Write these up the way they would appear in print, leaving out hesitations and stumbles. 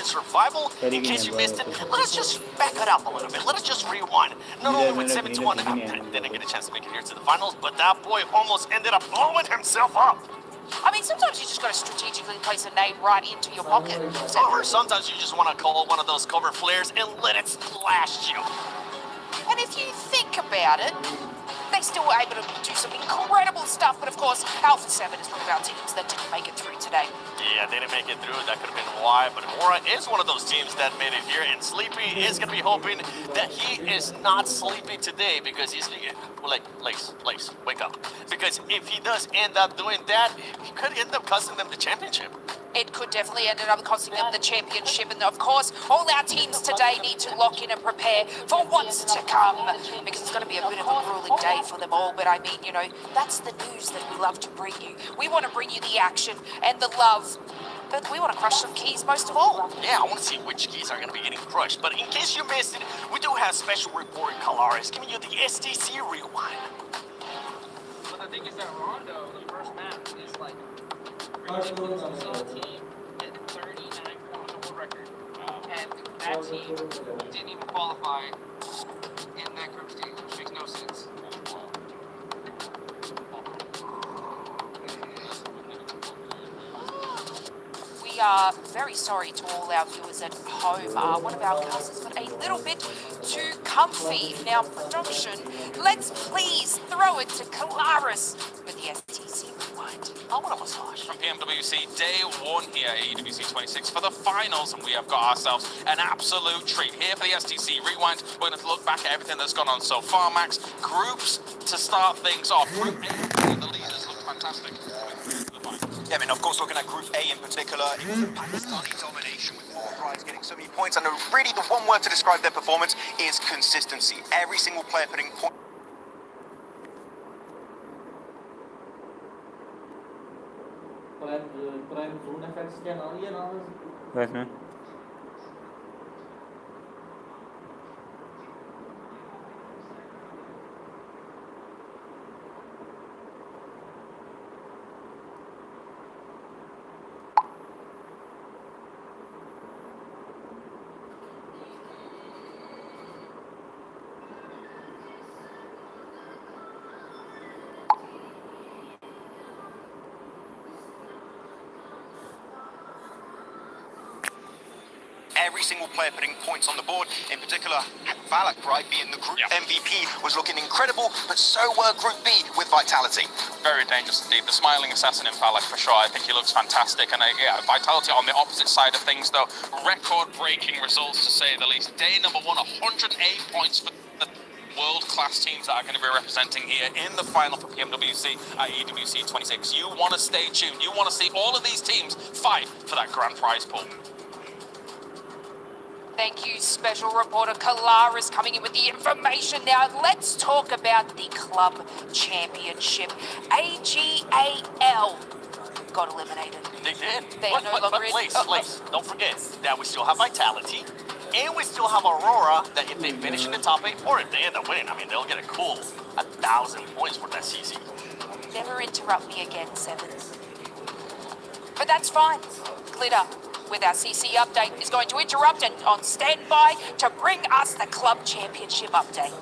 in survival. In case you missed it, let us just back it up a little bit. Let us just rewind. Not only with 7-1, didn't get a chance to make it here to the finals, but that boy almost ended up blowing himself up. I mean, sometimes you just got to strategically place a nade right into your pocket. Or sometimes you just want to call one of those cover flares and let it splash you. And if you think about it, they still were able to do some incredible stuff, but of course, Alpha 7 is one of our teams that didn't make it through today. Yeah, they didn't make it through. That could have been why, but Mora is one of those teams that made it here, and Sleepy is going to be hoping that he is not sleepy today because he's like, Lace, wake up. Because if he does end up doing that, he could end up costing them the championship. It could definitely end up costing them the championship, and of course, all our teams today need to lock in and prepare for what's to come, because it's going to be a bit of a grueling day for them all. But I mean, you know, that's the news that we love to bring you. We want to bring you the action and the love, but we want to crush some keys most of all. Yeah, I want to see which keys are going to be getting crushed. But in case you missed it, we do have special report Kalaris giving you the STC rewind. But the thing is that Rondo, the first map, is like team hit 39 points world record, and that team didn't even qualify in that group stage, which makes no sense. We are very sorry to all our viewers at home. One of our casters got a little bit too comfy. Now, production, let's please throw it to Kalaris with the STC rewind. I want a massage. From PMWC, day one here at EWC 26 for the finals, and we have got ourselves an absolute treat here for the STC rewind. We're going to look back at everything that's gone on so far, Max. Groups to start things off. Group A, the leaders look fantastic. Yeah, I mean, of course, looking at Group A in particular, it was a Pakistani domination with 4 prides getting so many points, and really the one word to describe their performance is consistency. Every single player putting points. Every single player putting points on the board. In particular, Valak, right, being the Group MVP, was looking incredible, but so were Group B with Vitality. Very dangerous indeed. The smiling assassin in Valak for sure. I think he looks fantastic. And yeah, Vitality on the opposite side of things, though. Record-breaking results, to say the least. Day number 1, 108 points for the world-class teams that are going to be representing here in the final for PMWC at EWC 26. You want to stay tuned. You want to see all of these teams fight for that grand prize pool. Thank you, special reporter Kalaris, coming in with the information. Now, let's talk about the club championship. AGAL got eliminated. They did. They are no longer in. Lace, don't forget that we still have Vitality, and we still have Aurora, that if they finish in the top 8, or if they end up winning, I mean, they'll get a cool 1,000 points for that CC. Never interrupt me again, Seven. But that's fine. Glitter, with our CC update, is going to interrupt and on standby to bring us the club championship update.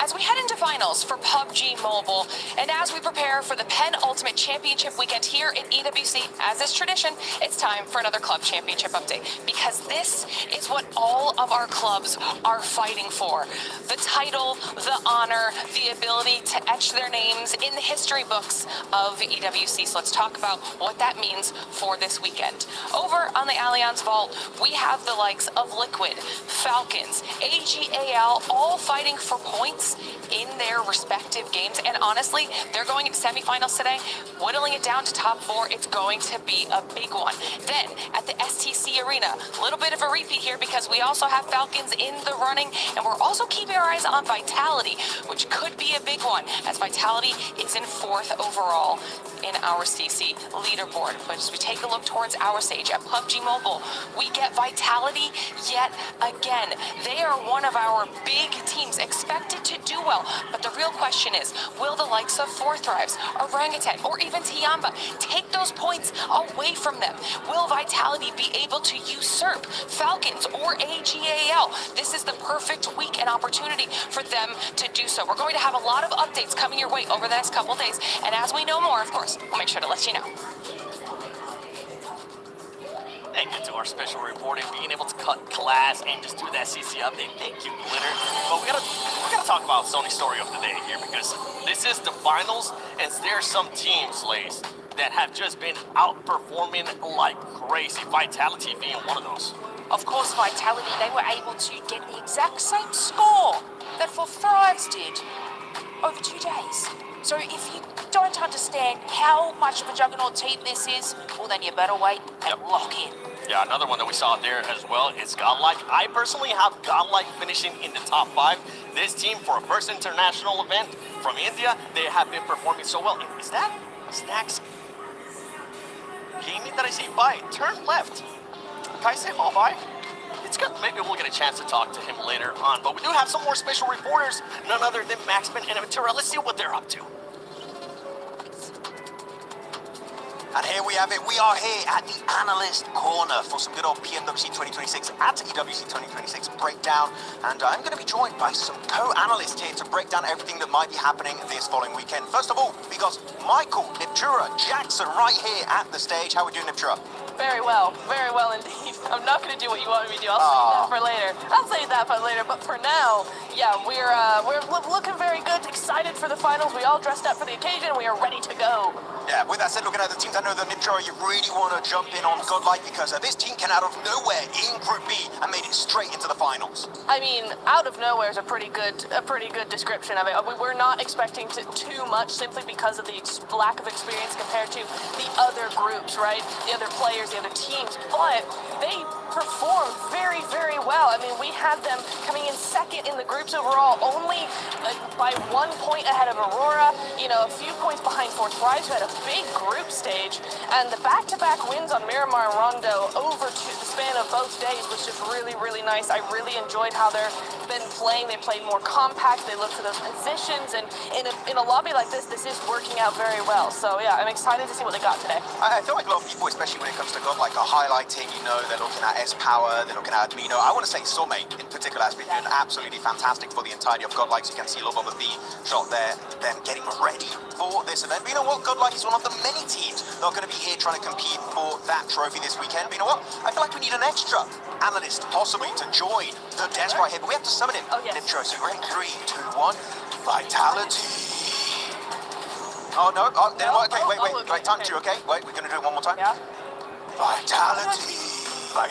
As we head into finals for PUBG Mobile, and as we prepare for the penultimate championship weekend here in EWC, as is tradition, it's time for another club championship update, because this is what all of our clubs are fighting for. The title, the honor, the ability to etch their names in the history books of EWC. So let's talk about what that means for this weekend. Over on the Allianz Vault, we have the likes of Liquid, Falcons, AGAL, all fighting for points in their respective games, and honestly, they're going into semifinals today. Whittling it down to top 4, it's going to be a big one. Then at the STC Arena, a little bit of a repeat here, because we also have Falcons in the running, and we're also keeping our eyes on Vitality, which could be a big one, as Vitality is in 4th overall in our CC leaderboard. But as we take a look towards our stage at PUBG Mobile, we get Vitality yet again. They are one of our big teams, expected to do well, but the real question is, will the likes of Four Thrives, Orangutan, or even Tiamba take those points away from them? Will Vitality Vitality be able to usurp Falcons or AGAL? This is the perfect week and opportunity for them to do so. We're going to have a lot of updates coming your way over the next couple days, and as we know more, of course, we'll make sure to let you know. Thank you to our special reporting, being able to cut class and just do that CC update. Thank you, Glitter. But we gotta talk about Sony's story of the day here, because this is the finals, and there are some teams, Lace, that have just been outperforming like crazy. Vitality being one of those. Of course, Vitality, they were able to get the exact same score that For Thrives did over 2 days. So if you don't understand how much of a juggernaut team this is, well then you better wait and lock in. Yeah, another one that we saw there as well is Godlike. I personally have Godlike finishing in the top 5. This team, for a first international event from India, they have been performing so well. And is that Snacks Gaming that I see by? Turn left. Can I say all by? It's good. Maybe we'll get a chance to talk to him later on. But we do have some more special reporters, none other than Maxman and Ventura. Let's see what they're up to. And here we have it. We are here at the Analyst Corner for some good old PMWC 2026 at EWC 2026 breakdown. And I'm going to be joined by some co-analysts here to break down everything that might be happening this following weekend. First of all, we got Michael, Niptura, Jackson right here at the stage. How are we doing, Niptura? Very well indeed. I'm not going to do what you want me to do. I'll save that for later. But for now, yeah, we're looking very good. Excited for the finals. We all dressed up for the occasion. We are ready to go. Yeah, with that said, looking at the teams, I know that Niptura, you really want to jump in on Godlike because this team came out of nowhere in Group B and made it straight into the finals. I mean, out of nowhere is a pretty good description of it. We were not expecting too much simply because of the lack of experience compared to the other groups, right? The other players, the other teams, but they performed very, very well. I mean, we had them coming in second in the groups overall, only by 1 point ahead of Aurora, a few points behind Fourth Rise, who had a big group stage, and the back-to-back wins on Miramar and Rondo over the span of both days was just really, really nice. I really enjoyed how they've been playing. They played more compact. They looked for those positions, and in a lobby like this is working out very well. So yeah, I'm excited to see what they got today. I feel like a lot of people, especially when it comes to Godlike, are highlighting, they're looking at S-Power, they're looking at Admino. I want to say Somme in particular has been doing absolutely fantastic for the entirety of Godlike. So you can see a little bit of a V shot there, them getting ready for this event. But you know what? Godlike is one of the many teams that are going to be here trying to compete for that trophy this weekend. But you know what? I feel like we need an extra analyst possibly to join the desk right here. But we have to summon him. Oh, yes. Niptro, so we're in 3, 2, 1. Vitality. Oh, no. Oh, okay, wait. Right, time 2, okay? Wait, we're going to do it one more time. Yeah. Vitality. Hey!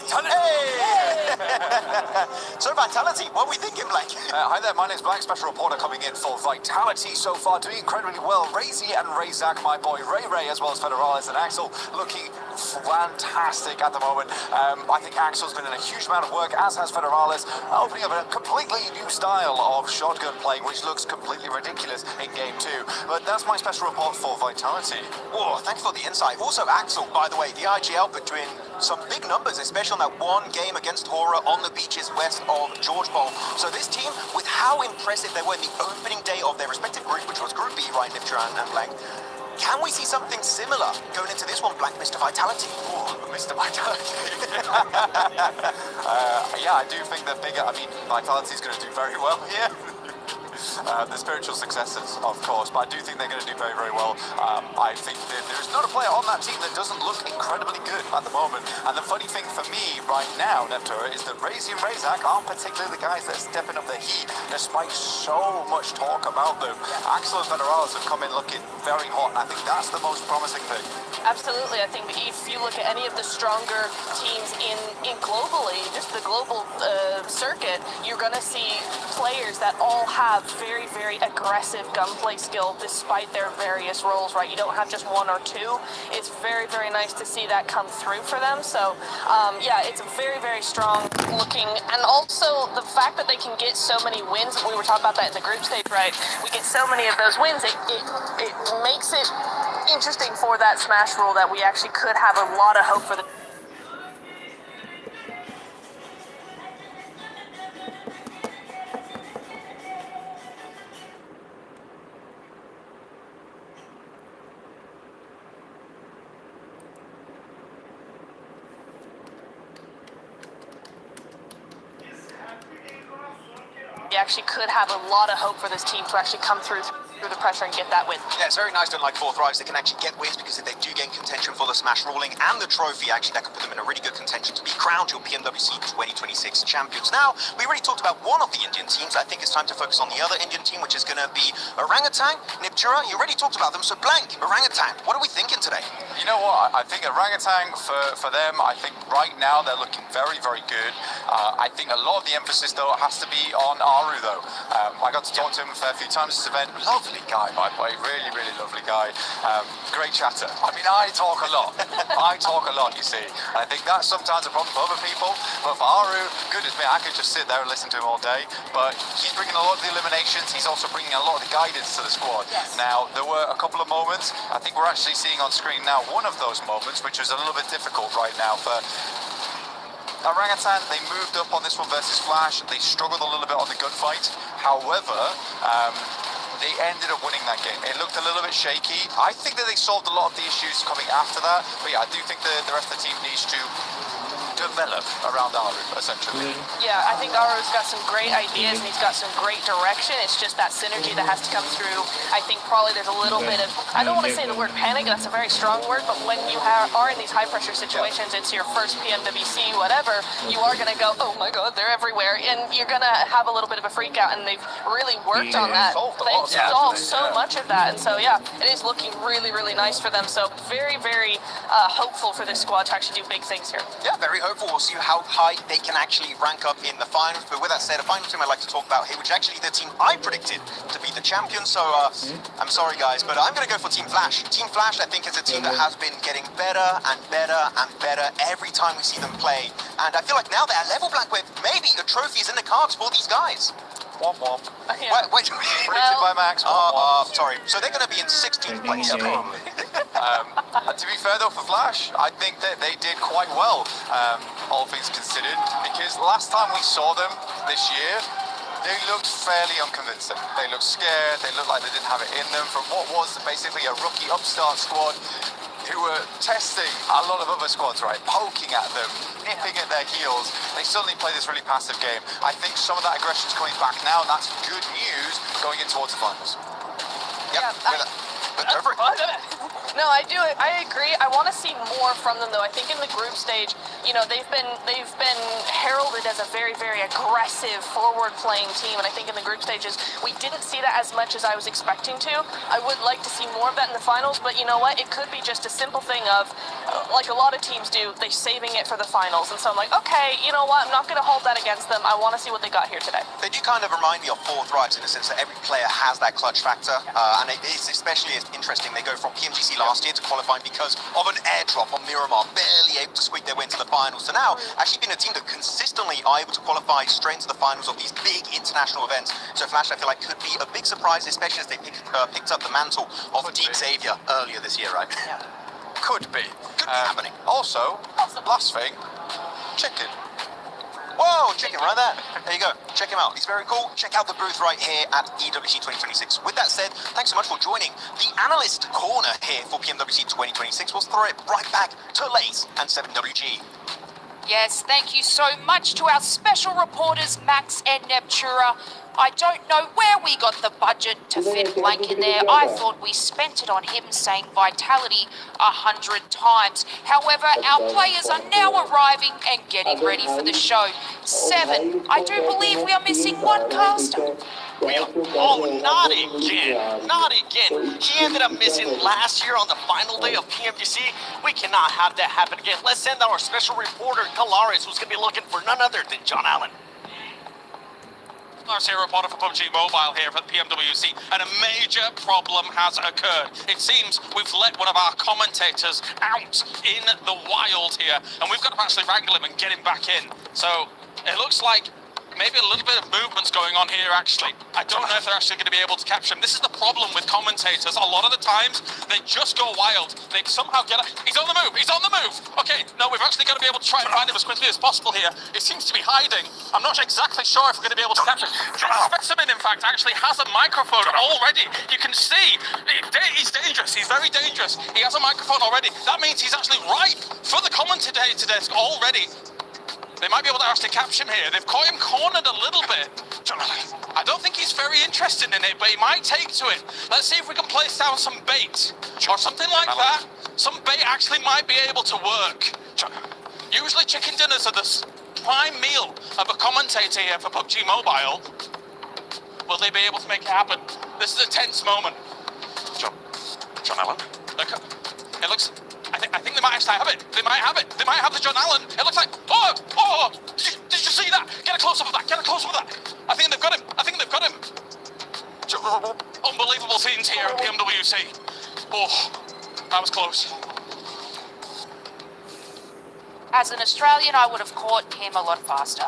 So Vitality, what are we thinking, Blake? Hi there, my name's Black, special reporter coming in for Vitality so far, doing incredibly well. Razy and Razak, my boy Ray, as well as Federalis and Axel, looking fantastic at the moment. I think Axel's been in a huge amount of work, as has Federalis, opening up a completely new style of shotgun playing, which looks completely ridiculous in Game 2. But that's my special report for Vitality. Oh, thanks for the insight. Also, Axel, by the way, the IGL between some big numbers, especially on that one game against Horror on the beaches west of George Bowl. So this team, with how impressive they were in the opening day of their respective group, which was Group B, Ryan, Niptura, and Blank, can we see something similar going into this one, Blank, Mr. Vitality? Oh, Mr. Vitality. Yeah, I do think that Vitality's going to do very well here. The spiritual successors, of course, but I do think they're going to do very, very well. I think that there's not a player on that team that doesn't look incredibly good at the moment. And the funny thing for me right now, Neptura, is that Razy and Razak aren't particularly the guys that are stepping up the heat, despite so much talk about them. Axel and Federalis have come in looking very hot, and I think that's the most promising thing. Absolutely. I think if you look at any of the stronger teams in globally, just the global circuit, you're going to see players that all have very, very aggressive gunplay skill despite their various roles, right? You don't have just one or two. It's very, very nice to see that come through for them. So, yeah, it's very, very strong looking. And also the fact that they can get so many wins, we were talking about that in the group stage, right? We get so many of those wins, it makes it interesting for that smash rule that we actually could have a lot of hope for the actually could have a lot of hope for this team to actually come through the pressure and get that win. Yeah, it's very nice to like 4 thrives. They can actually get wins because if they do gain contention for the smash ruling and the trophy, actually that could put them in a really good contention to be crowned your PMWC 2026 champions. Now, we already talked about one of the Indian teams. I think it's time to focus on the other Indian team, which is going to be Orangutan, Niptura. You already talked about them, so Blank, Orangutan, what are we thinking today? You know what? I think Orangutan, for them, I think right now they're looking very, very good. I think a lot of the emphasis, though, has to be on Aru, though. I got to talk to him a fair few times at this event. Lovely guy, by the way. Really, really lovely guy. Great chatter. I mean, I talk a lot. I talk a lot, you see. I think that's sometimes a problem for other people. But for Aru, goodness me, I could just sit there and listen to him all day. But he's bringing a lot of the eliminations. He's also bringing a lot of the guidance to the squad. Yes. Now, there were a couple of moments. I think we're actually seeing on screen now one of those moments, which was a little bit difficult right now for Orangutan. They moved up on this one versus Flash. They struggled a little bit on the gunfight. However, they ended up winning that game. It looked a little bit shaky. I think that they solved a lot of the issues coming after that. But yeah, I do think the rest of the team needs to develop around Aru, essentially. Yeah, I think Aru's got some great ideas and he's got some great direction. It's just that synergy that has to come through. I think probably there's a little bit of, I don't want to say the word panic, that's a very strong word, but when you are in these high pressure situations, it's your first PMWC, whatever, you are going to go, oh my God, they're everywhere. And you're going to have a little bit of a freak out, and they've really worked on that. They've solved so much of that. And so, yeah, it is looking really, really nice for them. So very, very hopeful for this squad to actually do big things here. Yeah, very hopeful. We'll see how high they can actually rank up in the finals. But with that said, the final team I'd like to talk about here, which actually the team I predicted to be the champion. So I'm sorry, guys, but I'm going to go for Team Flash. Team Flash, I think, is a team that has been getting better and better and better every time we see them play. And I feel like now they're at level, Black, where maybe a trophy is in the cards for these guys. Womp womp. Yeah. Wait. Predicted by Max. Sorry. So they're going to be in 16th place. Probably. To be fair though, for Flash, I think that they did quite well, all things considered, because last time we saw them this year, they looked fairly unconvincing. They looked scared, they looked like they didn't have it in them from what was basically a rookie upstart squad who were testing a lot of other squads, right? Poking at them, nipping at their heels. They suddenly play this really passive game. I think some of that aggression's coming back now, and that's good news going in towards the finals. Yep. Go for it. No, I do. I agree. I want to see more from them, though. I think in the group stage, you know, they've been heralded as a very, very aggressive, forward-playing team, and I think in the group stages we didn't see that as much as I was expecting to. I would like to see more of that in the finals, but you know what? It could be just a simple thing of, like a lot of teams do, they're saving it for the finals, and so I'm like, okay, you know what? I'm not going to hold that against them. I want to see what they got here today. They do kind of remind me of 4 thrives in the sense that every player has that clutch factor, and it's especially interesting. They go from PMGC last year to qualifying because of an airdrop on Miramar, barely able to squeak their way into the finals. So now, actually being a team that consistently are able to qualify straight into the finals of these big international events. So Flash, I feel like, could be a big surprise, especially as they picked up the mantle of Deep Xavier earlier this year, right? Yeah. Could be. Could be happening. Also, last thing, chicken. Whoa, check him right there. There you go. Check him out. He's very cool. Check out the booth right here at EWC 2026. With that said, thanks so much for joining the analyst corner here for PMWC 2026. We'll throw it right back to Lace and 7WG. Yes, thank you so much to our special reporters, Max and Neptura. I don't know where we got the budget to fit Blank in there. I thought we spent it on him saying vitality 100 times. However, our players are now arriving and getting ready for the show. 7, I do believe we are missing one caster. Not again. Not again. He ended up missing last year on the final day of PMWC. We cannot have that happen again. Let's send our special reporter, Kalaris, who's going to be looking for none other than John Allen. Lars here, reporter for PUBG Mobile here for the PMWC, and a major problem has occurred. It seems we've let one of our commentators out in the wild here, and we've got to actually wrangle him and get him back in. So it looks like maybe a little bit of movement's going on here, actually. I don't know if they're actually going to be able to capture him. This is the problem with commentators. A lot of the times, they just go wild. They somehow get... He's on the move! He's on the move! Okay, no, we've actually got to be able to try and find him as quickly as possible here. He seems to be hiding. I'm not exactly sure if we're going to be able to capture him. Specimen, in fact, actually has a microphone already. You can see. He's dangerous. He's very dangerous. He has a microphone already. That means he's actually ripe for the commentator desk already. They might be able to actually capture him here. They've caught him cornered a little bit. I don't think he's very interested in it, but he might take to it. Let's see if we can place down some bait or something like that. Some bait actually might be able to work. Usually chicken dinners are the prime meal of a commentator here for PUBG Mobile. Will they be able to make it happen? This is a tense moment. John Allen? Look, it looks... I think they might actually have it. They might have it. They might have the John Allen. It looks like... Oh! Did you see that? Get a close-up of that. Get a close-up of that. I think they've got him. Unbelievable scenes here at PMWC. Oh, that was close. As an Australian, I would have caught him a lot faster.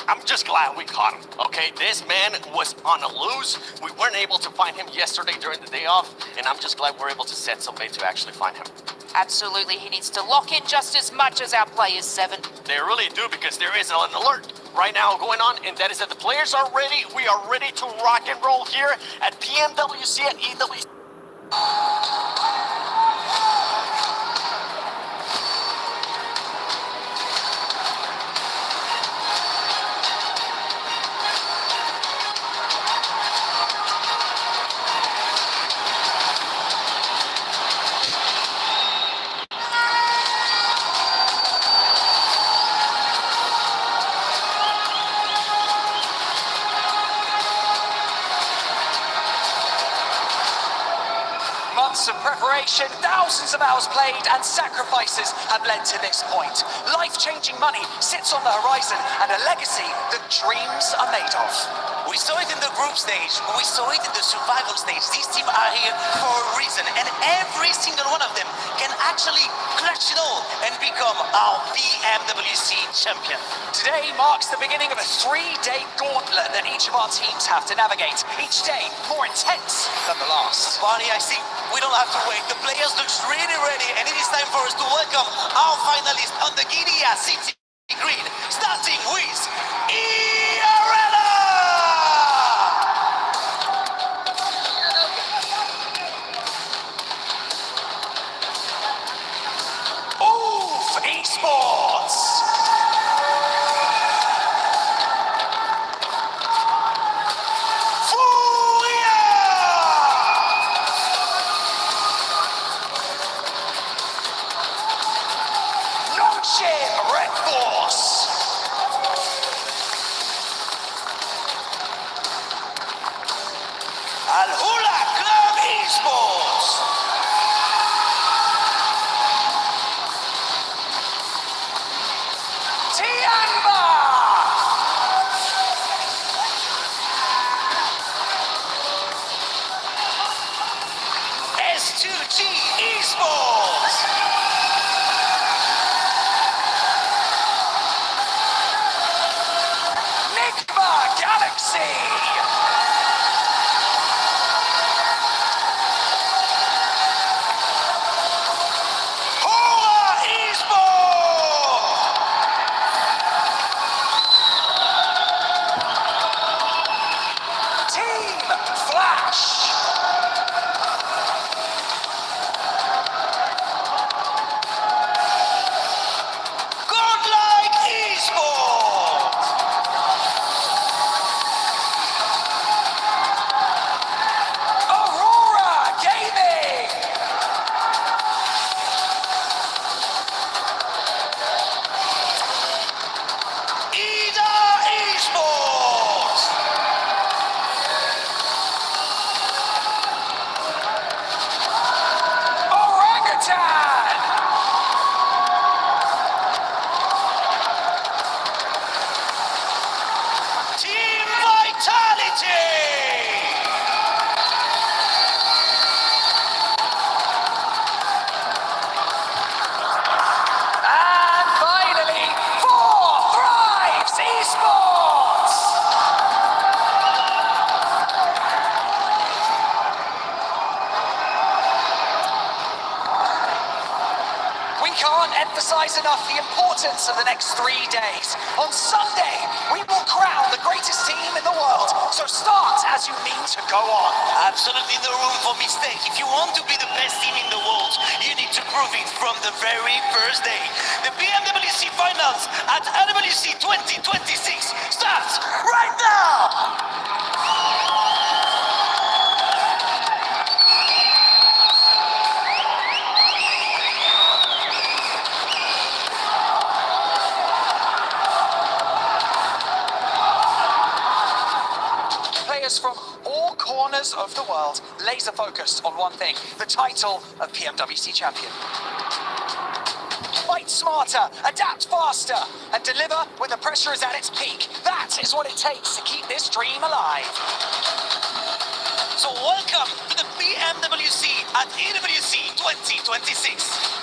I'm just glad we caught him, okay? This man was on a loose. We weren't able to find him yesterday during the day off, and I'm just glad we're able to set some bait to actually find him. Absolutely, he needs to lock in just as much as our players, Seven. They really do, because there is an alert right now going on, and that is that the players are ready. We are ready to rock and roll here at PMWC and EWC. Months of preparation, thousands of hours played, and sacrifices have led to this point. Life-changing money sits on the horizon, and a legacy that dreams are made of. We saw it in the group stage, we saw it in the survival stage. These teams are here for a reason, and every single one of them can actually clutch it all and become our PMWC champion. Today marks the beginning of a 3-day gauntlet that each of our teams have to navigate. Each day more intense than the last. Barney, I see we don't have to wait. The players look really ready, and it is time for us to welcome our finalists on the Guinea City Green, starting with Arena! Esports! Red Force! Al-Hula Club Esports! Tianba! S2G Esports! Galaxy! Hula Esports! Team Flash! Godlike Esports! Aurora Gaming! Ida Esports! Orangutan! Team Vitality! And finally, 4 Thrives Esports! We can't emphasize enough the importance of the next 3 days. On Sunday, we will crown the greatest team in the world. So start as you mean to go on. Absolutely no room for mistake. If you want to be the best team in the world, you need to prove it from the very first day. The PMWC semifinals at EWC 2026 starts right now! Players from all corners of the world laser focused on one thing, the title of PMWC champion. Fight smarter, adapt faster, and deliver when the pressure is at its peak. That is what it takes to keep this dream alive. So welcome to the PMWC at EWC 2026.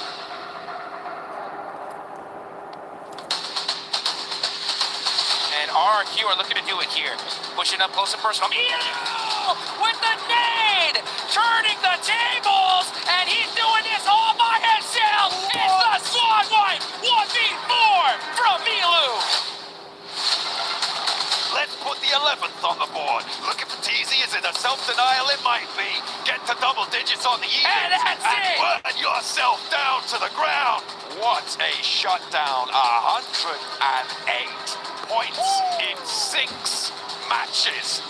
And RRQ are looking to do it here. Pushing up close and personal. With the nade! Turning the tables! And he's doing this all by himself! It's the Swan Wipe 1v4 from Milu! Let's put the 11th on the board. Looking for TZ, is it a self-denial? It might be. Get to double digits on the evens. And that's it! Burn yourself down to the ground! What a shutdown. 108 points in 6 matches.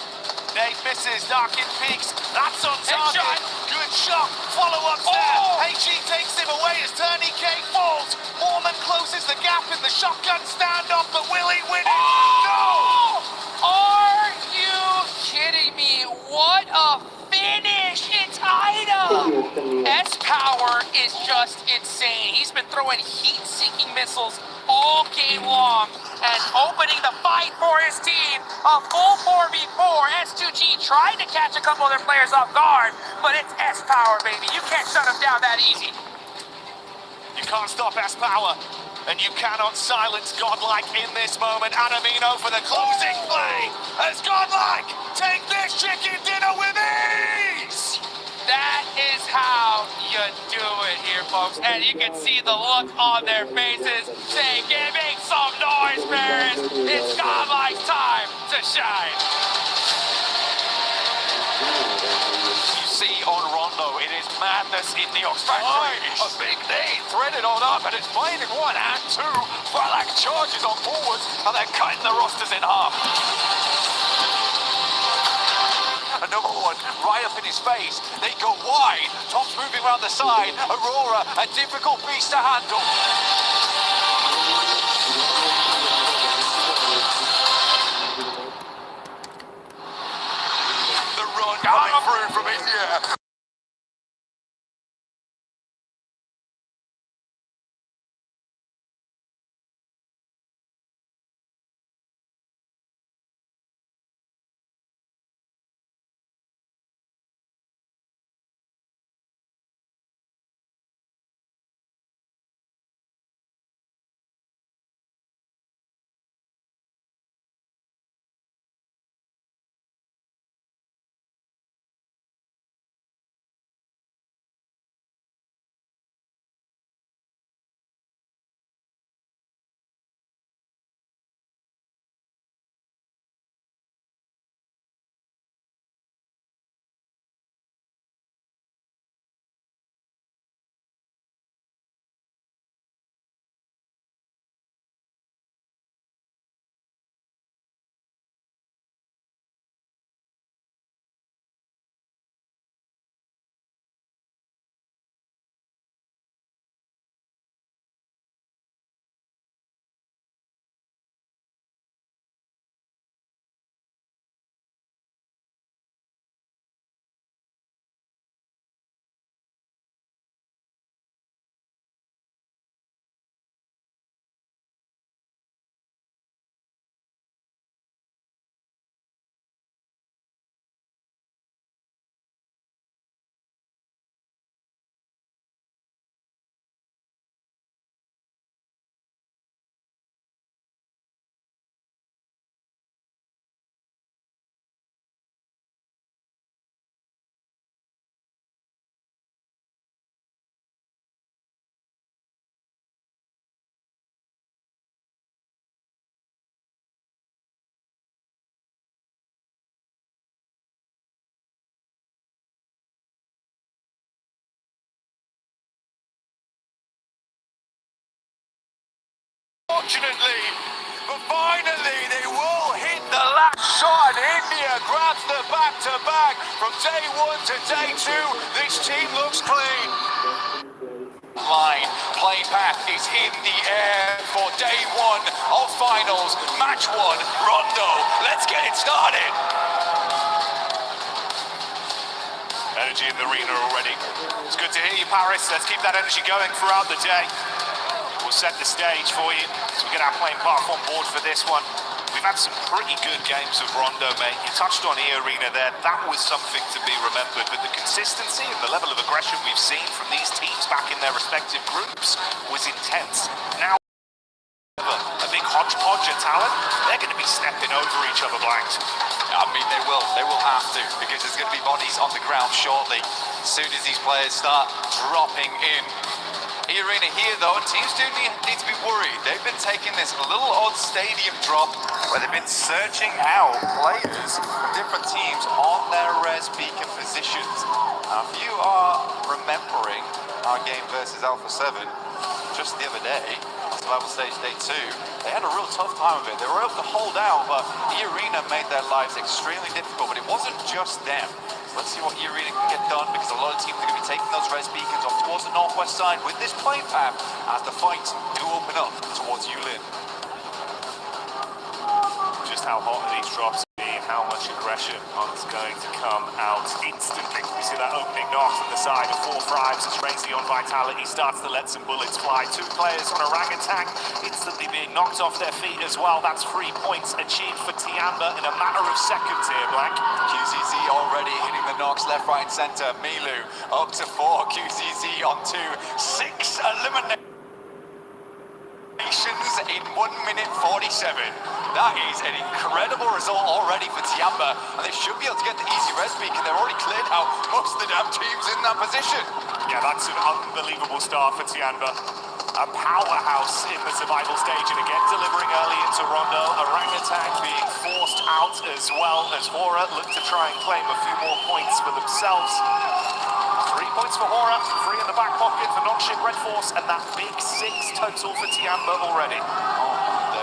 Nate misses, Darkin peaks. That's on target. Good shot. Follow-up there. HE takes him away as Turney K falls. Mormon closes the gap in the shotgun standoff, but will he win it? No! Are you kidding me? What a finish! It's Ida! S-Power is just insane. He's been throwing heat-seeking missiles all game long and opening the fight for his team. A full 4v4. S2G tried to catch a couple of their players off guard, but it's S-Power, baby. You can't shut him down that easy. You can't stop S-Power, and you cannot silence Godlike in this moment. Adamino for the closing play as Godlike take this chicken dinner with ease! That is how you do it here, folks. And you can see the look on their faces saying, give me some noise, parents. It's Godlike's time to shine. You see on Rondo, it is madness in the Ox Factory. A big nade threaded on up, and it's finding 1 and 2. Falak charges on forwards, and they're cutting the rosters in half. Another one right up in his face. They go wide. Tom's moving around the side. Aurora, a difficult beast to handle. The run coming through from India. unfortunately. But finally, they will hit the last shot, and India grabs the back-to-back. From day one to day two, this team looks clean. Line, play path is in the air for day one of finals, match one, Rondo. Let's get it started. Energy in the arena already. It's good to hear you, Paris. Let's keep that energy going throughout the day. We'll set the stage for you as we get our playing path on board for this one. We've had some pretty good games of Rondo, mate. You touched on E-Arena there. That was something to be remembered. But the consistency and the level of aggression we've seen from these teams back in their respective groups was intense. Now, a big hodgepodge of talent, they're going to be stepping over each other, Blanked. I mean, they will have to, because there's going to be bodies on the ground shortly, as soon as these players start dropping in. E-Arena here, though, teams do need to be worried. They've been taking this little odd stadium drop where they've been searching out players from different teams on their res beacon positions. Now, if you are remembering our game versus Alpha 7 just the other day, survival stage day 2, they had a real tough time of it. They were able to hold out, but E-Arena made their lives extremely difficult, but it wasn't just them. Let's see what E-Arena can get done, because a lot of teams are going to be taking those res beacons off towards the northwest side with this plane path as the fights do open up towards Yulin. Just how hot are these drops being, how much aggression is going to come out instantly. We see that opening knock from the side of 4 Thrives as Crazy on Vitality starts to let some bullets fly. 2 players on Orangutan instantly being knocked off their feet as well. That's 3 points achieved for Tiamba in a matter of seconds here, Blank. QCZ already hitting the knocks left, right, and center. Milu up to 4. QCZ on 2. 6 eliminations in 1 minute 47. That is an incredible result already for Tiamba, and they should be able to get the easy res beacon. They've already cleared out most of the damn teams in that position. Yeah, that's an unbelievable start for Tiamba. A powerhouse in the survival stage, and again delivering early into Rondo. Orangutan being forced out as well as Hora look to try and claim a few more points for themselves. 3 points for Hora, 3 in the back pocket for non-ship Red Force, and that big 6 total for Tiamba already.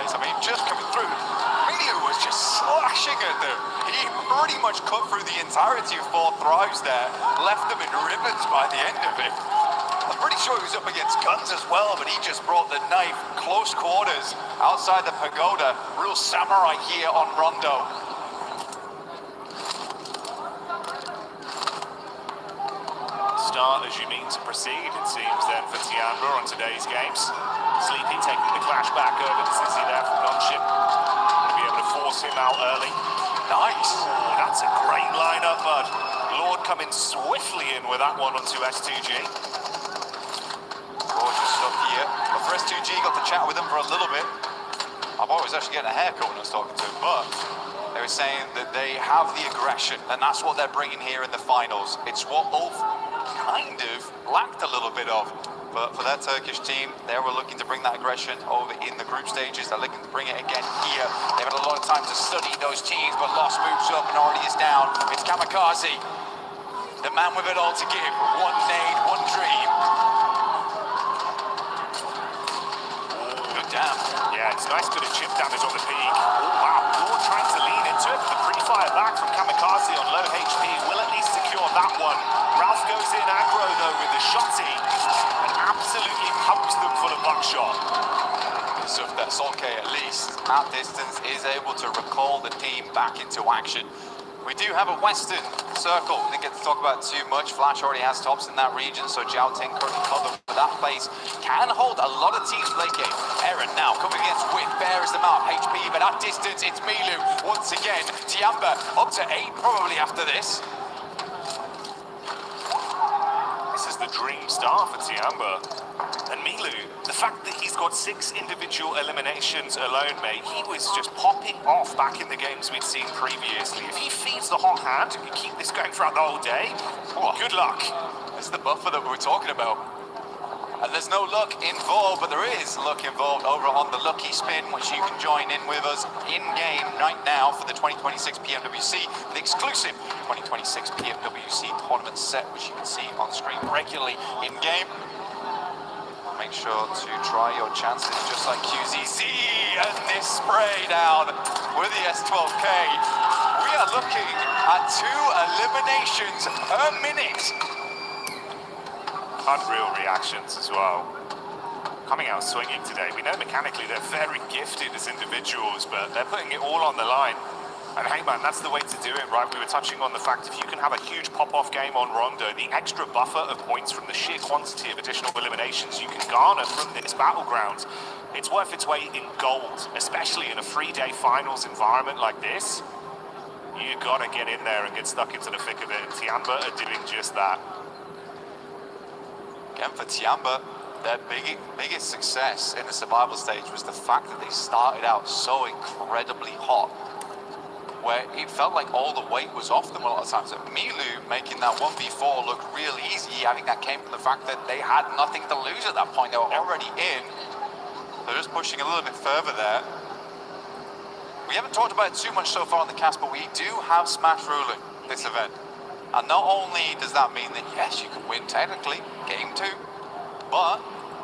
I mean, just coming through, Milu was just slashing at them. He pretty much cut through the entirety of 4 Thrives there, left them in ribbons by the end of it. I'm pretty sure he was up against guns as well, but he just brought the knife close quarters outside the pagoda. Real samurai here on Rondo. Start as you mean to proceed, it seems then, for Tiamba on today's games. Sleepy taking the clash back over to Zizzy there from non-ship. Going to be able to force him out early. Nice. Ooh, that's a great lineup, bud. Lord coming swiftly in with that one onto S2G. Gorgeous stuff here. But for S2G, got to chat with him for a little bit. I thought I was actually getting a haircut when I was talking to him, but they were saying that they have the aggression, and that's what they're bringing here in the finals. It's what Ulf kind of lacked a little bit of. But for that Turkish team, they were looking to bring that aggression over in the group stages. They're looking to bring it again here. They've had a lot of time to study those teams, but Lost moves up and already is down. It's Kamikaze, the man with it all to give. 1 nade, 1 dream. Good damn. Yeah, it's nice bit of chip damage on the peak. Oh, wow. Lord trying to lean into it, but the pre-fire back from Kamikaze on low HP will at least secure that one. Ralph goes in aggro, though, with the shotty and absolutely pumps them full of buckshot. So that Solke, at least at distance, is able to recall the team back into action. We do have a Western circle. We didn't get to talk about too much. Flash already has tops in that region, so Jiao Ting currently covered. But that place can hold a lot of teams late game. Aaron now coming against Wit, bears them out. HP, but at distance, it's Milu once again. Tiamba up to 8 probably after this. This is the dream start for Tiamba. And Milu, the fact that he's got 6 individual eliminations alone, mate, he was just popping off back in the games we'd seen previously. If he feeds the hot hand and you keep this going throughout the whole day, good luck. This is the buffer that we were talking about. And there's no luck involved, but there is luck involved over on the Lucky Spin, which you can join in with us in-game right now for the 2026 PMWC, the exclusive 2026 PMWC tournament set, which you can see on screen regularly in-game. make sure to try your chances just like QZC. And this spray down with the S12K. We are looking at 2 eliminations a minute. Unreal reactions as well. Coming out swinging today. We know mechanically they're very gifted as individuals, but they're putting it all on the line. And hey man, that's the way to do it, right? We were touching on the fact if you can have a huge pop-off game on Rondo, the extra buffer of points from the sheer quantity of additional eliminations you can garner from this battleground, it's worth its weight in gold, especially in a 3-day finals environment like this. You gotta get in there and get stuck into the thick of it, and Tiamba are doing just that. Again, for Tiamba, their biggest success in the survival stage was the fact that they started out so incredibly hot, where it felt like all the weight was off them a lot of times. And Milu making that 1v4 look real easy, I think that came from the fact that they had nothing to lose at that point. They were already in. They're just pushing a little bit further there. We haven't talked about it too much so far on the cast, but we do have Smash ruling this event. And not only does that mean that, yes, you can win technically, game 2, but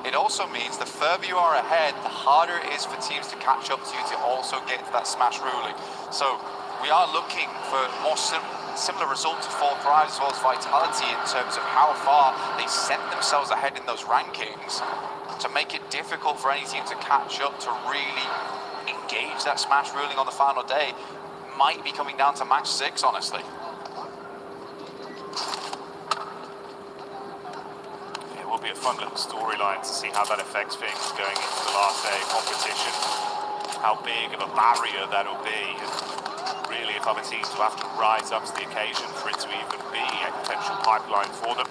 it also means the further you are ahead, the harder it is for teams to catch up to you to also get to that Smash ruling. So we are looking for more similar results to Four Thrives as well as Vitality in terms of how far they sent themselves ahead in those rankings to make it difficult for any team to catch up to really engage that Smash ruling on the final day. Might be coming down to match 6, honestly. Will be a fun little storyline to see how that affects things going into the last day of competition. How big of a barrier that'll be. And really, if other teams will have to rise up to the occasion for it to even be a potential pipeline for them.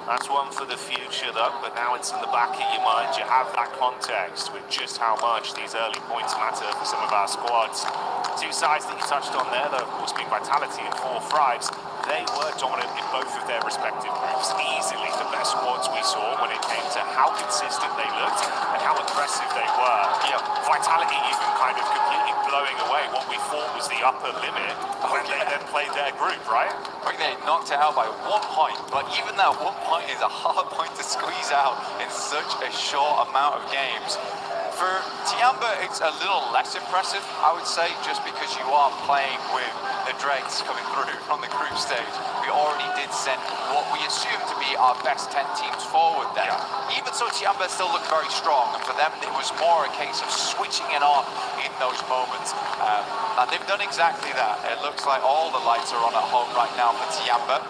That's one for the future though, but now it's in the back of your mind. You have that context with just how much these early points matter for some of our squads. 2 sides that you touched on there, though, of course, being Vitality and Four Thrives. They were dominant in both of their respective groups. Easily the best squads we saw when it came to how consistent they looked and how aggressive they were. Yeah, Vitality even kind of completely blowing away what we thought was the upper limit when they then played their group, right? Like they knocked it out by 1 point, but even that 1 point is a hard point to squeeze out in such a short amount of games. For Tiamba, it's a little less impressive, I would say, just because you are playing with the dregs coming through from the group stage. We already did send what we assume to be our best 10 teams forward there. Yeah. Even so, Tiamba still looked very strong, and for them, it was more a case of switching it on in those moments. And they've done exactly that. It looks like all the lights are on at home right now for Tiamba.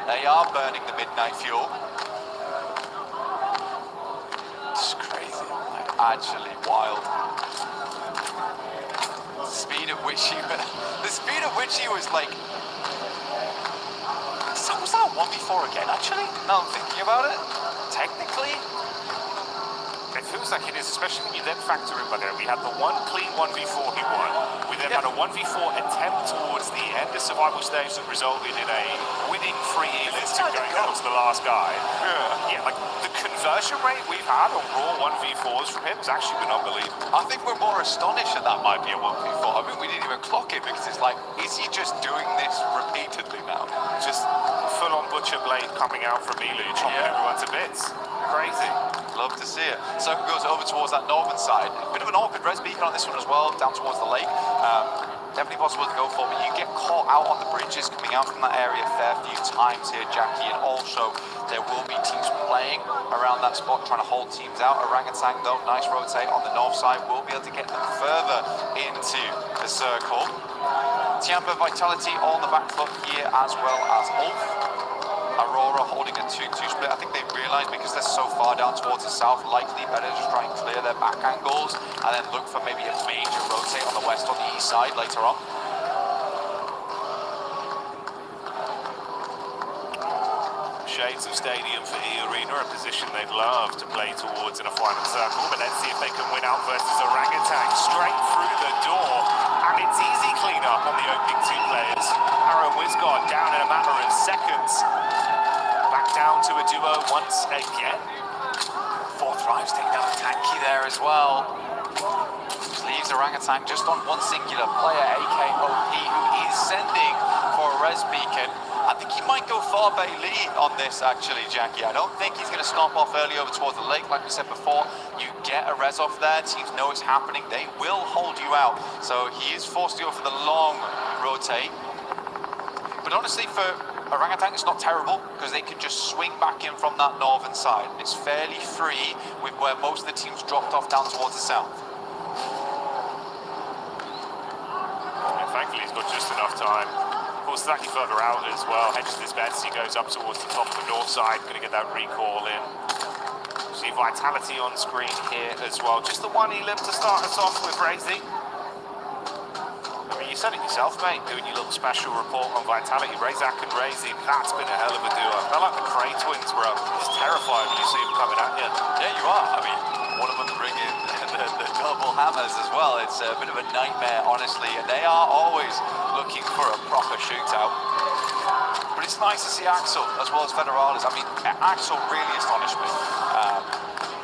They are burning the midnight fuel. It's crazy. Actually wild. The speed at which he was like, was that 1v4 again actually? Now I'm thinking about it. Technically, it feels like it is, especially when you then factor in, by the way, we had the one clean 1v4 he won. We then had a 1v4 attempt towards the end of survival stage that resulted in a winning free list going down to the last guy. Yeah, like the conversion rate we've had on raw 1v4s from him has actually been unbelievable. I think we're more astonished that that might be a 1v4. I mean, we didn't even clock it because it's like, is he just doing this repeatedly now? Just full-on butcher blade coming out from Milu, chopping everyone to bits. Crazy. Love to see it. Circle goes over towards that northern side. Bit of an awkward res beacon on this one as well, down towards the lake. Definitely possible to go for, but you get caught out on the bridges coming out from that area a fair few times here, Jackie, and also there will be teams playing around that spot, trying to hold teams out. Orangutan, though, nice rotate on the north side, will be able to get them further into the circle. Tiamba Vitality on the back foot here, as well as Ulf. Aurora holding a 2-2 split. I think they realised because they're so far down towards the south, likely better just try and clear their back angles and then look for maybe a major rotate on the west or the east side later on. Shades of stadium for E Arena, a position they'd love to play towards in a final circle, but let's see if they can win out versus Orangutan. Straight through the door, and it's easy clean-up on the opening 2 players. Arrow and Wizgod down in a matter of seconds. Back down to a duo once again. Four Thrives taking down Tanky there as well. Just leaves Orangutan just on one singular player, AKOP, who is sending for a res beacon. And I think he might go far Bailey on this, actually, Jackie. I don't think he's going to stop off early over towards the lake. Like we said before, you get a res off there, teams know it's happening, they will hold you out. So he is forced to go for the long rotate. But honestly, for Orangutan, it's not terrible because they can just swing back in from that northern side. It's fairly free with where most of the teams dropped off down towards the south. Yeah, thankfully, he's got just enough time. Of course, slightly further out as well. Hedges his bets. He goes up towards the top of the north side. Going to get that recall in. See Vitality on screen here as well. Just the one elim to start us off with, Razy. I mean, you said it yourself, mate, doing your little special report on Vitality. Razak and Razy, that's been a hell of a duo. I felt like the Cray twins, bro. It's terrifying when you see them coming at you. Yeah, you are. I mean, one of them bringing the double hammers as well. It's a bit of a nightmare, honestly, and they are always looking for a proper shootout. But it's nice to see Axel as well as Federalis. I mean, Axel really astonished me.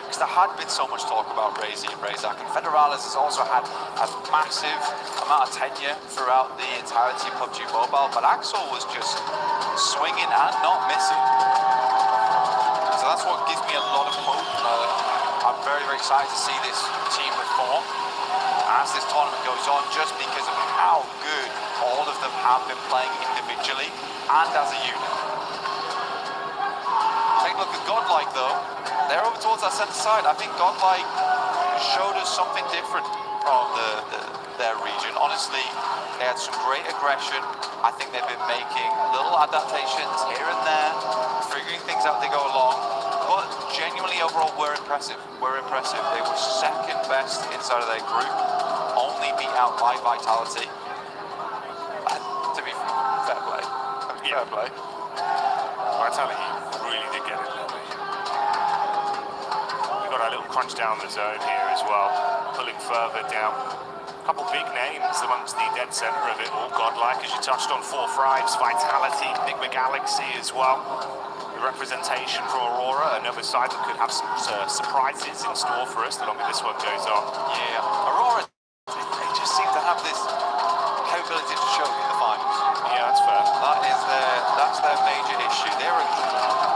Because there had been so much talk about Razy and Razak, and Federalis has also had a massive amount of tenure throughout the entirety of PUBG Mobile, but Axel was just swinging and not missing. So that's what gives me a lot of hope. I'm very, very excited to see this team perform as this tournament goes on, just because of how good all of them have been playing individually and as a unit. Take a look at Godlike though. They're over towards our centre side. I think Godlike showed us something different from their region. Honestly, they had some great aggression. I think they've been making little adaptations here and there, figuring things out as they go along. But genuinely overall, we're impressive. We're impressive. They were second best inside of their group, only beat out by Vitality. And to be fair play. Fair play. Vitality really did get it. We've got our little crunch down the zone here as well, pulling further down. A couple big names amongst the dead centre of it all. Godlike, as you touched on, 4 Thrives, Vitality, Big Galaxy as well. The representation from Aurora, another side that could have some surprises in store for us the longer this one goes on. Yeah, Aurora, they just seem to have this capability to choke in the finals. Yeah, that's fair. That's their major issue.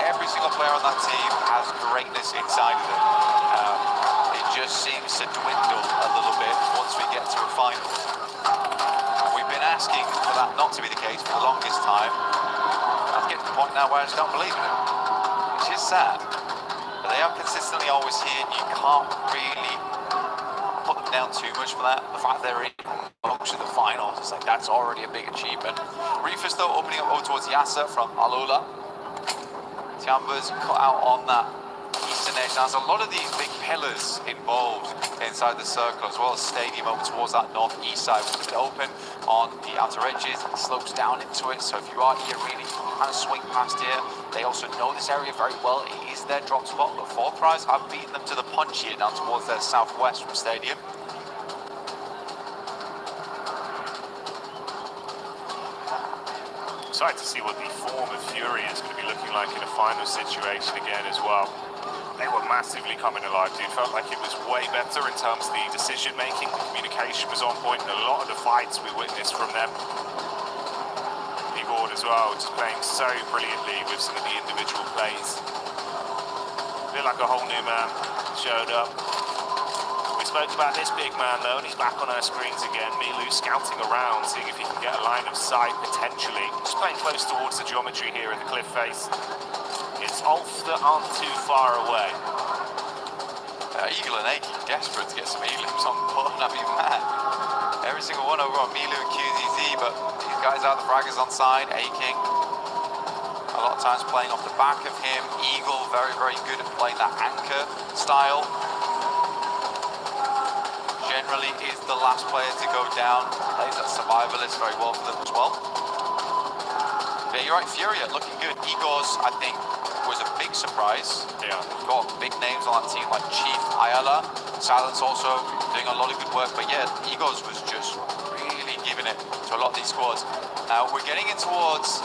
Every single player on that team has greatness inside of them. It just seems to dwindle a little bit once we get to a final. We've been asking for that not to be the case for the longest time. I'm getting to the point now where I just don't believe in it, which is sad. But they are consistently always here. You can't really put them down too much for that. The fact they're in most of the finals, it's like that's already a big achievement. Reefus though opening up over towards Yasser from Alula. Tiamba's cut out on that eastern edge. Now, there's a lot of these big pillars involved inside the circle, as well as stadium over towards that northeast side, which is open on the outer edges. It slopes down into it, so if you are here really kind of swing past here. They also know this area very well. It is their drop spot, but 4 Thrives have beaten them to the punch here down towards their southwest from stadium. Excited to see what the form of Fury is going to be looking like in a final situation again as well. They were massively coming alive, dude. Felt like it was way better in terms of the decision making. The communication was on point in a lot of the fights we witnessed from them. Igor as well, just playing so brilliantly with some of the individual plays. Feel like a whole new man showed up. We spoke about this big man though, and he's back on our screens again. Milu scouting around, seeing if he can get a line of sight potentially. Just playing close towards the geometry here in the cliff face. It's Ulf that aren't too far away. Eagle and Aki desperate to get some elims on board. I mean, man, every single one over on Milu and QZZ, but these guys are the fraggers on side. Aking, a lot of times playing off the back of him. Eagle, very, very good at playing that anchor style. Generally is the last player to go down. Plays that survivalist very well for them as well. Yeah, you're right, Furia looking good. Igor's, I think, was a big surprise. Yeah. We've got big names on that team like Chief, Ayala, Silence also doing a lot of good work. But yeah, Igor's was just really giving it to a lot of these squads. Now we're getting in towards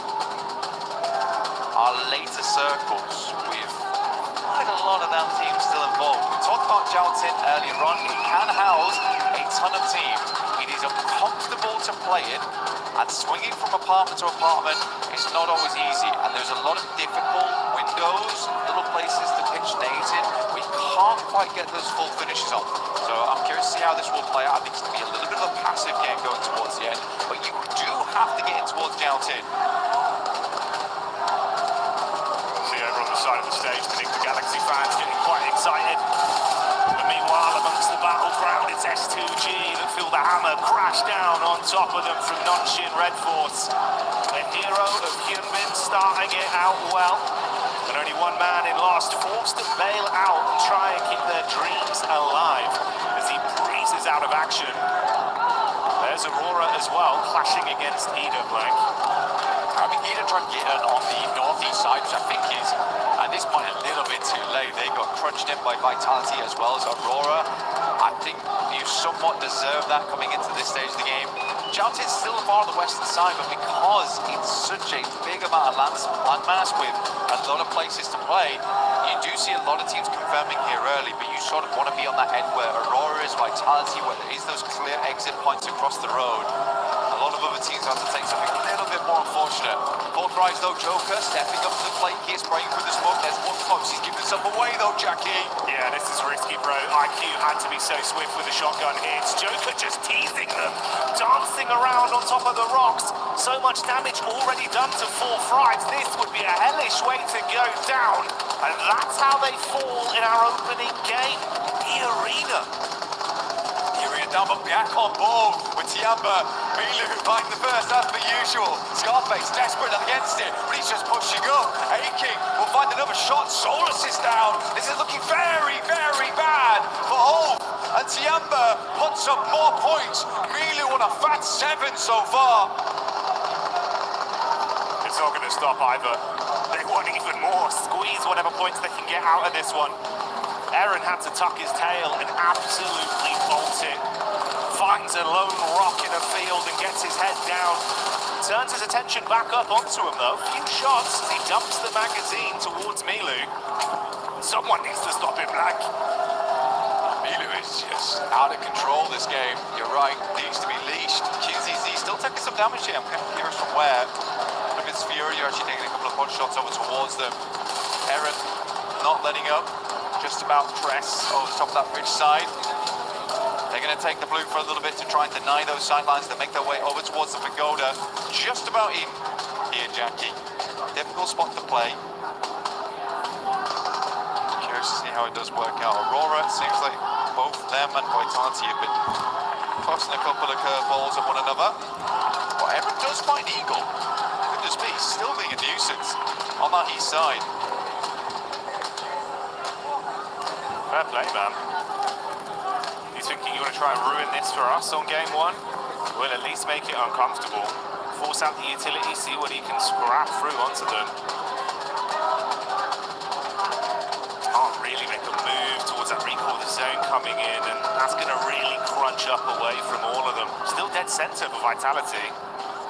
our later circles with quite a lot of them teams still involved. We talked about Jouting earlier on. It can house a ton of teams. It is uncomfortable to play in, and swinging from apartment to apartment is not always easy, and there's a lot of difficult windows, little places to pitch nades in. We can't quite get those full finishes on. So I'm curious to see how this will play out. I think it's going to be a little bit of a passive game going towards the end, but you do have to get in towards Jouting. See over on the side of the stage, I think the Galaxy fans getting quite excited. But meanwhile, amongst the battleground, it's S2G that feel the hammer crash down on top of them from Nonshin Red Force. The hero of Hyunbin starting it out well. And only one man in last, forced to bail out and try and keep their dreams alive as he breezes out of action. There's Aurora as well, clashing against Ida Blank. I mean, Ida tried to get in on the northeast side, which I think is, at this point, a little bit too late. They got crunched in by Vitality as well as Aurora. I think you somewhat deserve that coming into this stage of the game. Jouting's still far on the western side, but because it's such a big amount of landmass with a lot of places to play, you do see a lot of teams confirming here early, but you sort of want to be on that end where Aurora is, Vitality, where there is those clear exit points across the road. A lot of other teams have to take something a little bit more unfortunate. Fourth rise though, Joker stepping up to the plate here, spraying through the smoke. There's one close, he's giving himself away though, Jackie. Yeah, this is risky, bro. IQ had to be so swift with the shotgun here. It's Joker just teasing them, dancing around on top of the rocks. So much damage already done to Fourth Rise. This would be a hellish way to go down. And that's how they fall in our opening game. The arena. Down, but back on board with Tiamba. Milu finding the first as per usual. Scarface desperate against it, but he's just pushing up. A-King will find another shot. Solus is down. This is looking very, very bad for Hove. And Tiamba puts up more points. Milu on a fat 7 so far. It's not going to stop either. They want even more. Squeeze whatever points they can get out of this one. Aaron had to tuck his tail and absolutely bolt it. Finds a lone rock in a field and gets his head down. Turns his attention back up onto him though. Few shots as he dumps the magazine towards Milu. Someone needs to stop him, Black. Milu is just out of control this game. You're right, needs to be leashed. QZZ still taking some damage here. I'm curious from where. Look at Fury, you're actually taking a couple of punch shots over towards them. Aaron not letting up. Just about press over the top of that ridge side. They're going to take the blue for a little bit to try and deny those sidelines. They make their way over towards the pagoda. Just about in here, Jackie. Difficult spot to play. Curious to see how it does work out. Aurora, it seems like both them and Vitality have been tossing a couple of curveballs at one another. But Evan does find Eagle. Goodness me, still being a nuisance on that east side. Fair play, man. He's thinking you want to try and ruin this for us on game one? Well, at least make it uncomfortable. Force out the utility, see what he can scrap through onto them. Can't really make a move towards that recall, the zone coming in, and that's going to really crunch up away from all of them. Still dead center for Vitality.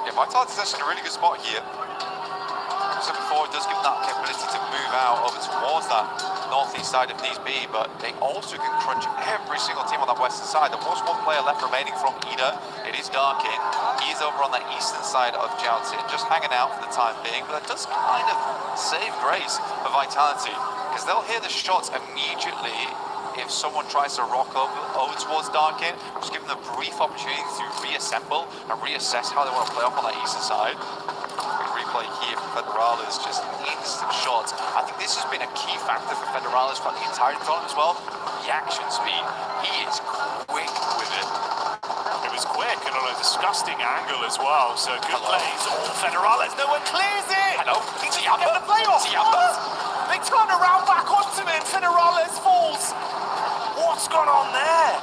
Yeah, Vitality's actually in a really good spot here. As I said before, it does give them that capability to move out over towards that northeast side if needs be, but they also can crunch every single team on that western side. There was one player left remaining from Ida. It is Darkin. He is over on that eastern side of Jouting, just hanging out for the time being, but that does kind of save grace for Vitality, because they'll hear the shots immediately if someone tries to rock over towards Darkin. Just give them a brief opportunity to reassemble and reassess how they want to play off on that eastern side. Replay here for Federales, just instant shots. I think this has been a key factor for Federales for the entire tournament as well. The action speed, he is quick with it. It was quick and on a disgusting angle as well, so good plays. All Federales, no one clears it! Hello, He didn't get the play off! They turn around back onto it, Federales falls! What's gone on there?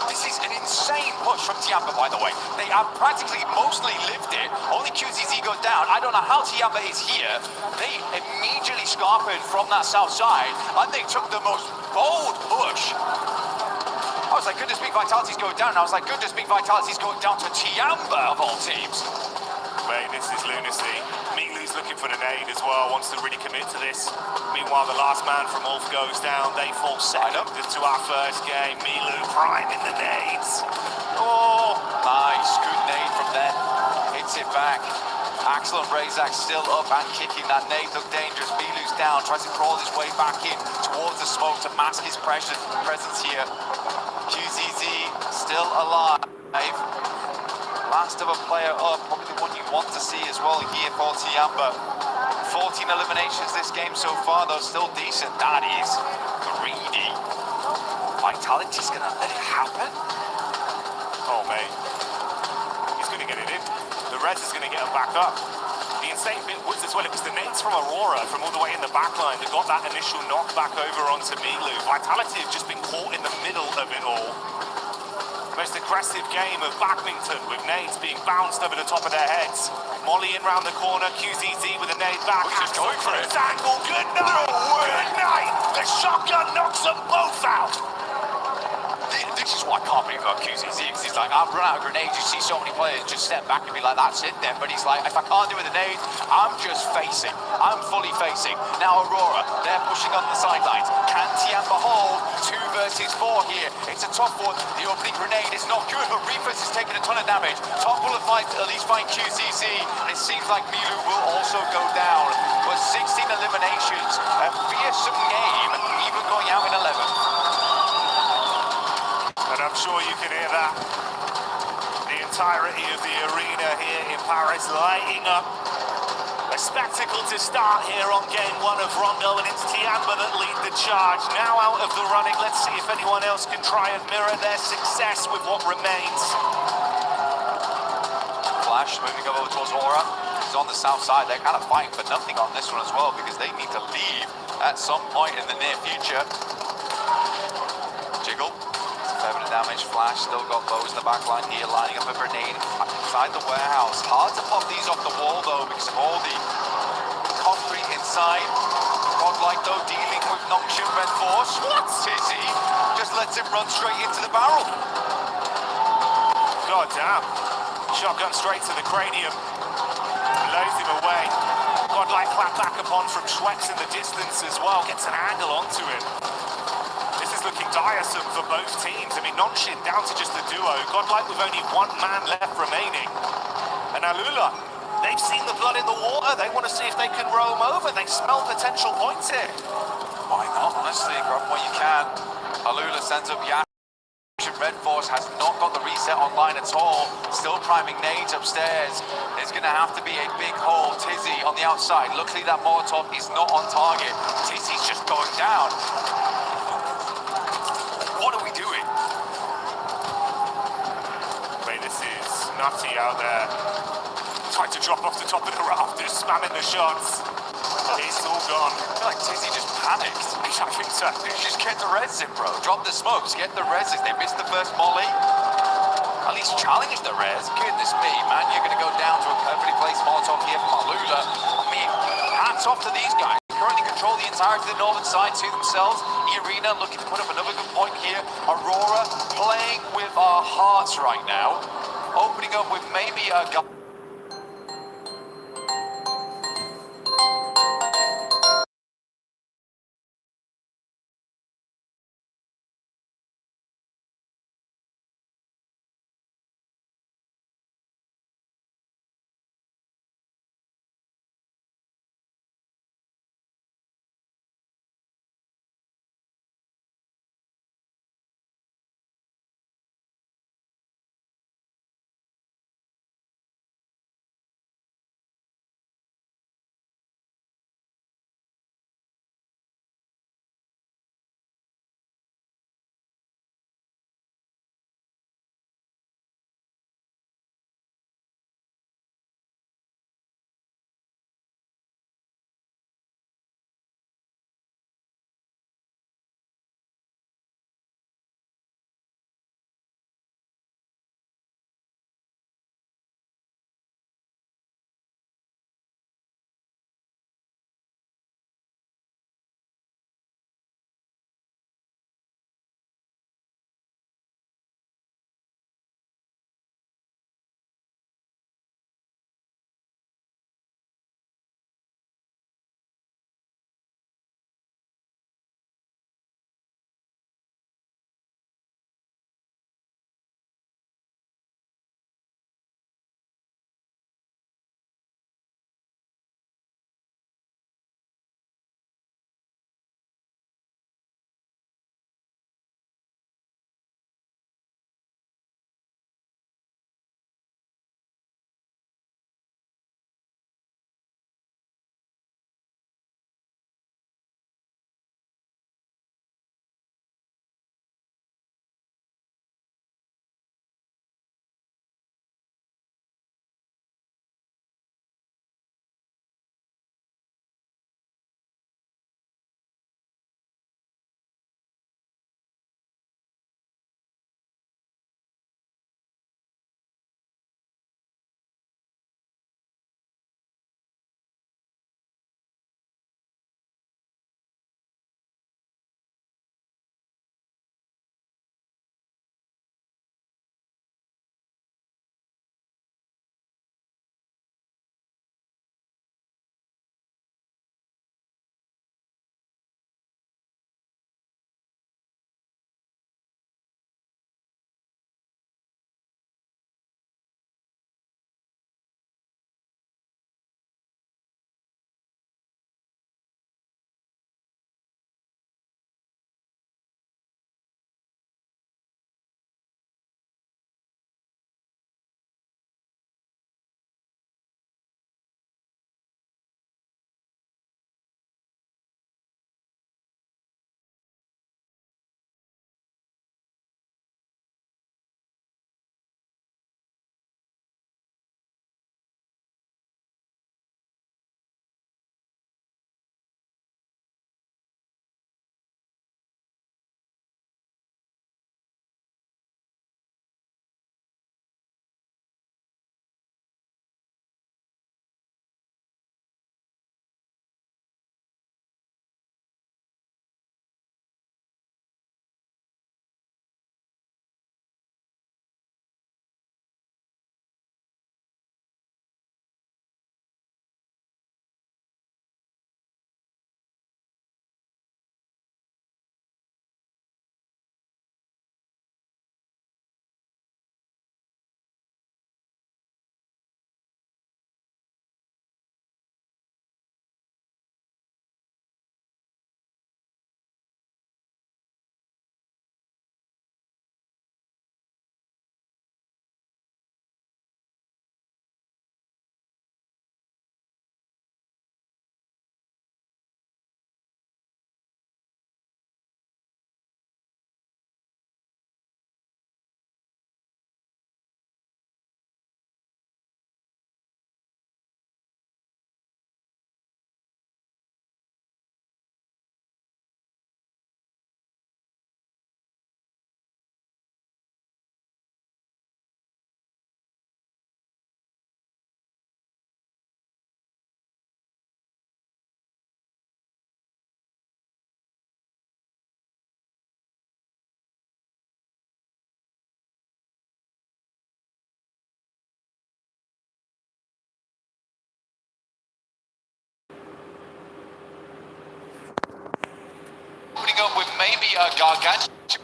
This is an insane push from Tiamba, by the way. They have practically mostly lived it. Only QZZ goes down. I don't know how Tiamba is here. They immediately scarpered from that south side, and they took the most bold push. I was like, goodness me, Vitality's going down. And I was like, goodness me, Vitality's going down to Tiamba of all teams. Mate, this is lunacy. Milu's looking for the nade as well, wants to really commit to this. Meanwhile, the last man from Ulf goes down. They fall second into our first game. Milu priming the nades. Oh, nice, good nade from them. Hits it back. Axel and Razak still up and kicking. That nade looked dangerous. Milu's down, tries to crawl his way back in towards the smoke to mask his presence here. QZZ still alive. Last of a player up, probably the one you want to see as well here for Tiamba. 14 eliminations this game so far, though still decent. That is greedy. Vitality's gonna let it happen? oh mate. He's going to get it in. The Reds is going to get him back up. The insane bit was as well, it was the nades from Aurora from all the way in the back line that got that initial knockback over onto Milu. Vitality have just been caught in the middle of it all. Most aggressive game of badminton with nades being bounced over the top of their heads. Molly in round the corner, QZZ with a nade back. He's just going for it. Angle, good night! Good night! The shotgun knocks them both out! This is what I can't believe about QZZ, because he's like, I've run out of grenades. You see so many players just step back and be like, that's it then. But he's like, if I can't do it with a nade, I'm just facing. I'm fully facing. Now Aurora, they're pushing on the sidelines. Can Tiamba hold 2 versus 4 here? It's a tough one. The opening grenade is not good, but Refus is taking a ton of damage. Top will at least find QZZ, and it seems like Milu will also go down. But 16 eliminations, a fearsome game, even going out in 11. And I'm sure you can hear that. The entirety of the arena here in Paris lighting up. A spectacle to start here on game 1 of Rondo, and it's Tiamba that lead the charge. Now out of the running, let's see if anyone else can try and mirror their success with what remains. Flash moving over towards Aura. He's on the south side. They're kind of fighting for nothing on this one as well, because they need to leave at some point in the near future. Jiggle. Fair bit of damage. Flash still got bows in the back line here, lining up a grenade inside the warehouse. Hard to pop these off the wall though, because of all the concrete inside. Godlike though, dealing with Noxian Red Force. What? Tizzy just lets him run straight into the barrel. God damn. Shotgun straight to the cranium. Blows him away. Godlike clap back upon from Schweppes in the distance as well. Gets an angle onto him. This is looking tiresome for both teams. I mean, Nonshin down to just the duo. Godlike with only 1 man left remaining. And Alula, they've seen the blood in the water. They want to see if they can roam over. They smell potential points here. Why not? Honestly, grab what you can. Alula sends up Yash. Red Force has not got the reset online at all. Still priming nades upstairs. There's going to have to be a big hole. Tizzy on the outside. Luckily that Molotov is not on target. Tizzy's just going down. What are we doing? Wait, this is nutty out there. Tried to drop off the top of the rafters, spamming the shots. It's all gone. I feel like Tizzy just panicked. I think so. Just get the res in, bro. Drop the smokes, get the reses. They missed the first molly. At least challenge the res. Goodness me, man. You're going to go down to a perfectly placed Molotov here from Alula. I mean, hats off to these guys. They currently control the entirety of the northern side to themselves. Arena looking to put up another good point here. Aurora playing with our hearts right now. Opening up with maybe a maybe a gargantuan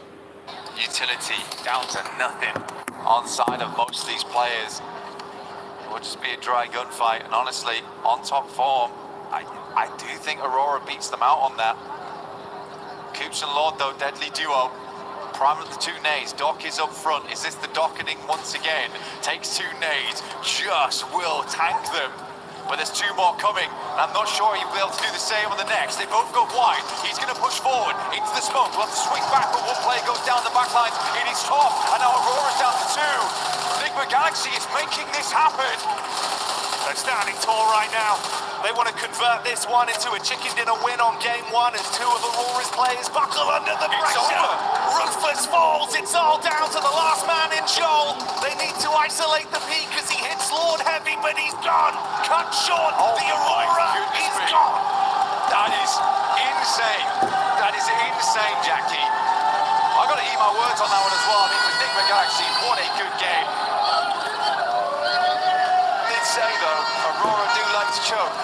utility down to nothing on side of most of these players. It would just be a dry gunfight, and honestly, on top form, I do think Aurora beats them out on that. Coops and Lord, though, deadly duo. Prime of the two nades. Doc is up front. Is this the docketing once again? Takes two nades. Just will tank them. But there's two more coming. And I'm not sure he'll be able to do the same on the next. They both go wide. He's going to push forward into the smoke. We'll have to swing back, but one player goes down the back lines. It is top. And now Aurora's down to two. Enigma Galaxy is making this happen. They're standing tall right now. They want to convert this one into a chicken dinner win on game one as two of Aurora's players buckle under the pressure. Ruthless falls. It's all down to the last man in Joel. They need to isolate the peak as he hits Lord heavy, but he's gone. Cut short. The Aurora is gone. That is insane. That is insane, Jackie. I've got to eat my words on that one as well. I mean, for Enigma Galaxy, what a good game. Did say, though, Aurora do like to choke.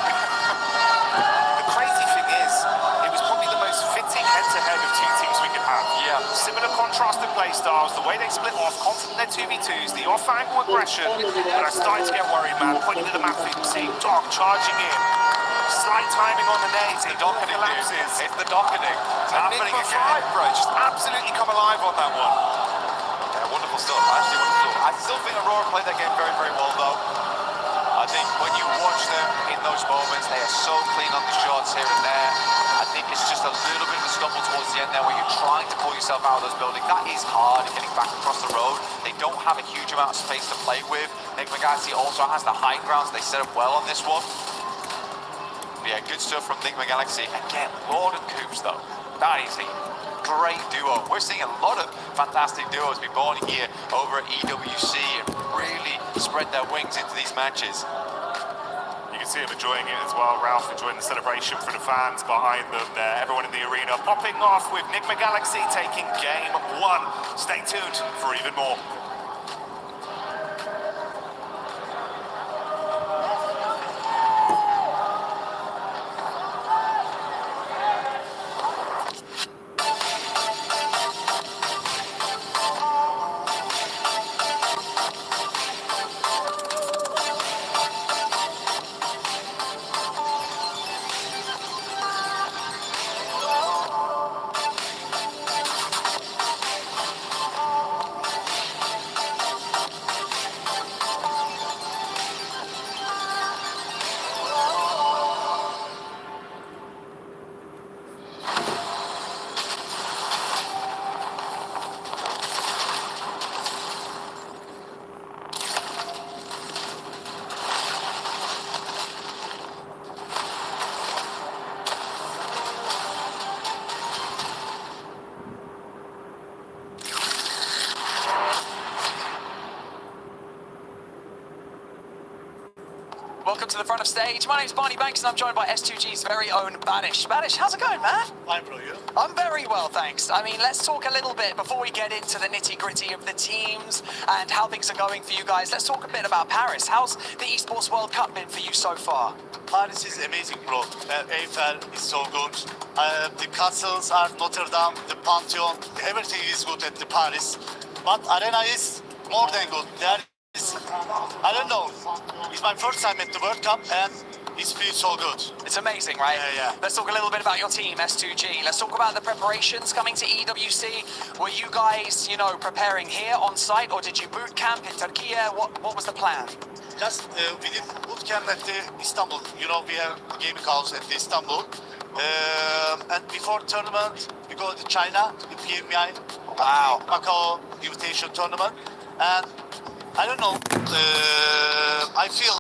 The crazy thing is, it was probably the most fitting head-to-head of two teams we could have. Yeah. Similar contrasted play styles, the way they split off, confident their 2v2s, the off-angle aggression, but I started to get worried, man. Pointing to the map, you can see Doc charging in. Slight timing on the nades, the docketing collapses. It's the docketing. It's happening again. Just absolutely come alive on that one. Yeah, wonderful stuff. Actually, wonderful stuff. I still think Aurora played that game very, very well, though. I think when you watch them in those moments, they are so clean on the shots here and there. I think it's just a little bit of a stumble towards the end there where you're trying to pull yourself out of those buildings. That is hard, getting back across the road. They don't have a huge amount of space to play with. Enigma Galaxy also has the high ground, so they set up well on this one. Yeah, good stuff from Enigma Galaxy. Again, Lord and Coops, though. That is a great duo. We're seeing a lot of fantastic duos be born here over at EWC and really spread their wings into these matches. You can see him enjoying it as well. Ralph enjoying the celebration for the fans behind them there. Everyone in the arena popping off with Enigma Galaxy taking game one. Stay tuned for even more. Welcome to the front of stage. My name's Barney Banks and I'm joined by S2G's very own Banish. Banish, how's it going, man? Fine, bro, you? I'm very well, thanks. I mean, let's talk a little bit before we get into the nitty-gritty of the teams and how things are going for you guys. Let's talk a bit about Paris. How's the Esports World Cup been for you so far? Paris is amazing, bro. Eiffel is so good. The castles are Notre Dame, the Pantheon. Everything is good at the Paris. But Arena is more than good. There is, I don't know. It's my first time at the World Cup and it feels so good. It's amazing, right? Yeah. Let's talk a little bit about your team, S2G. Let's talk about the preparations coming to EWC. Were you guys, preparing here on site, or did you boot camp in Turkey? What was the plan? Just we did boot camp at the Istanbul. We have a gaming house at the Istanbul. And before tournament, we go to China, to the PMI, Macau invitation tournament. And I don't know, I feel